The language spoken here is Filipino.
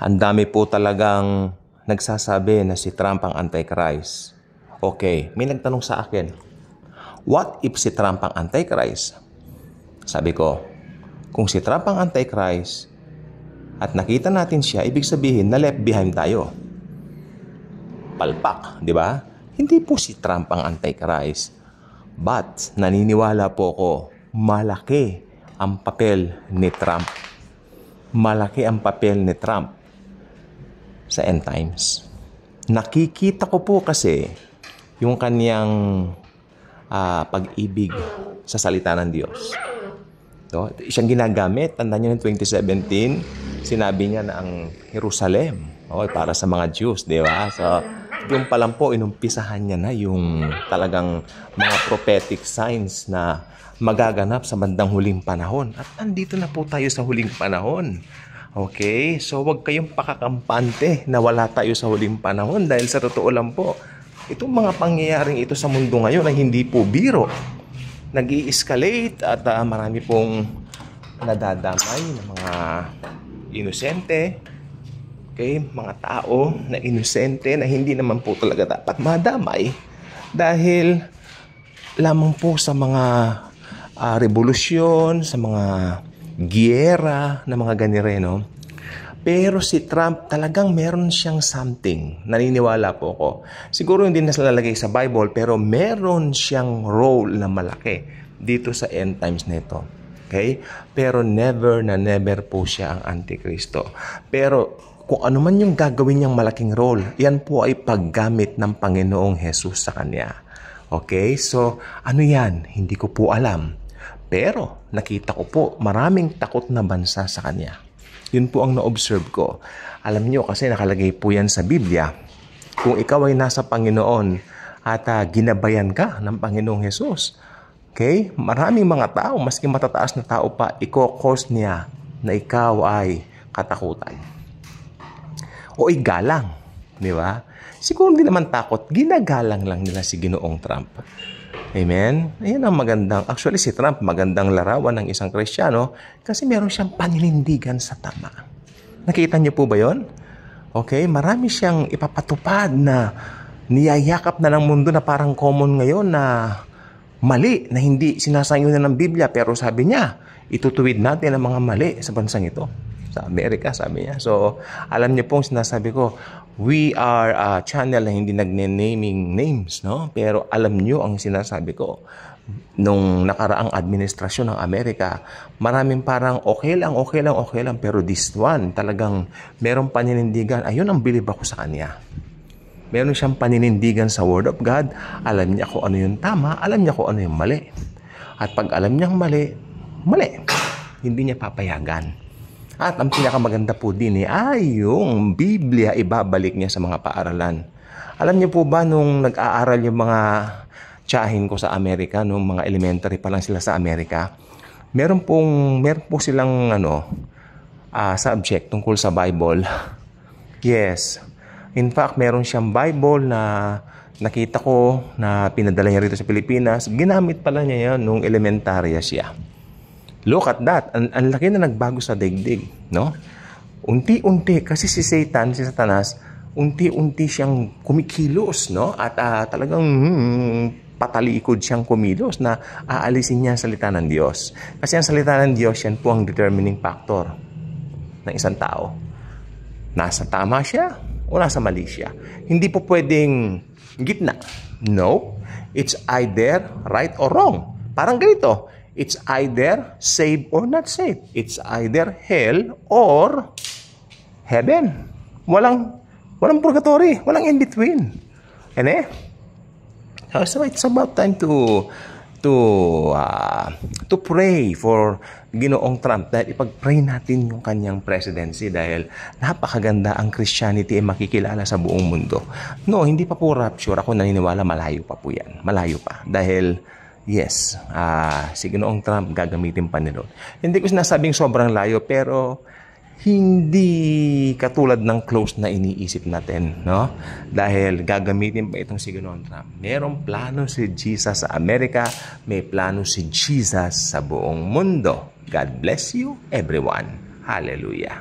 Ang dami po talagang nagsasabi na si Trump ang Antichrist. Okay, may nagtanong sa akin, what if si Trump ang Antichrist? Sabi ko, kung si Trump ang Antichrist at nakita natin siya, ibig sabihin na left behind tayo. Palpak, di ba? Hindi po si Trump ang Antichrist. But naniniwala po ako, malaki ang papel ni Trump. Malaki ang papel ni Trump sa end times. Nakikita ko po kasi yung kanyang pag-ibig sa salita ng Diyos. So, siyang ginagamit. Tandaan niyo ng 2017, sinabi niya na ang Jerusalem para sa mga Jews, di ba? So, yung pa lang po, inumpisahan niya na yung talagang mga prophetic signs na magaganap sa bandang huling panahon. At andito na po tayo sa huling panahon. Okay? So, huwag kayong pakakampante na wala tayo sa huling panahon dahil sa totoo lang po, itong mga pangyayaring ito sa mundo ngayon ay hindi po biro. Nag-i-escalate at marami pong nadadamay ng mga inosente. Okay? Mga tao na inosente na hindi naman po talaga dapat madamay dahil lamang po sa mga revolusyon, sa mga giyera na mga ganireno. Pero si Trump talagang meron siyang something. Naniniwala po ako. Siguro hindi na nalalagay sa Bible pero meron siyang role na malaki dito sa end times nito. Okay? Pero never na never po siya ang Antikristo. Pero kung ano man yung gagawin niyang malaking role, yan po ay paggamit ng Panginoong Jesus sa kanya. Okay? So, ano yan? Hindi ko po alam. Pero nakita ko po maraming takot na bansa sa kanya. Yun po ang na-observe ko. Alam niyo kasi nakalagay po yan sa Biblia. Kung ikaw ay nasa Panginoon at ginabayan ka ng Panginoong Jesus, okay? Maraming mga tao, maski matataas na tao pa, i-cause niya na ikaw ay katakutan. O igalang, di ba? Siguro hindi naman takot, ginagalang lang nila si Ginoong Trump. Amen? Ayan ang magandang, actually si Trump, magandang larawan ng isang Kristiyano kasi meron siyang paninindigan sa tama. Nakita niyo po ba yon? Okay, marami siyang ipapatupad na niyayakap na ng mundo na parang common ngayon na mali, na hindi sinasayunan ng Biblia. Pero sabi niya, itutuwid natin ang mga mali sa bansang ito. Sa Amerika, sabi niya. So, alam niyo pong sinasabi ko, we are a channel na hindi nagne-naming names, no? Pero alam niyo ang sinasabi ko. Nung nakaraang administrasyon ng Amerika, maraming parang okay lang. Pero this one, talagang merong paninindigan. Ayun ang bilib ako sa kanya. Meron siyang paninindigan sa Word of God. Alam niya kung ano yung tama, alam niya kung ano yung mali. At pag alam niyang mali, hindi niya papayagan. At ang pinakamaganda po din ay yung Biblia ibabalik niya sa mga paaralan. Alam niyo po ba nung nag-aaral yung mga tiyahin ko sa Amerika, nung mga elementary pa lang sila sa Amerika, meron po silang subject tungkol sa Bible. Yes. In fact, meron siyang Bible na nakita ko na pinadala niya rito sa Pilipinas. Ginamit pala niya yan nung elementarya siya. Look at that. Ang laki na nagbago sa daigdig, no? Unti-unti, kasi si Satanas, unti-unti siyang kumikilos, no? At talagang patalikod siyang kumilos na aalisin niya ang salita ng Diyos. Kasi ang salita ng Diyos, yan po ang determining factor ng isang tao. Nasa tama siya o nasa mali siya. Hindi po pwedeng gitna. No. It's either right or wrong. Parang ganito. It's either saved or not saved. It's either hell or heaven. Walang purgatory. Walang in between. So it's about time to pray for Ginoong Trump dahil ipag-pray natin yung kanyang presidency dahil napakaganda ang Christianity ay makikilala sa buong mundo. No, hindi pa po rapture. Ako naniniwala malayo pa po yan. Malayo pa. Dahil yes, si Ginoong Trump gagamitin pa nila. Hindi ko sinasabing sobrang layo pero hindi katulad ng close na iniisip natin, no? Dahil gagamitin pa itong si Ginoong Trump. Merong plano si Jesus sa Amerika, may plano si Jesus sa buong mundo. God bless you, everyone. Hallelujah.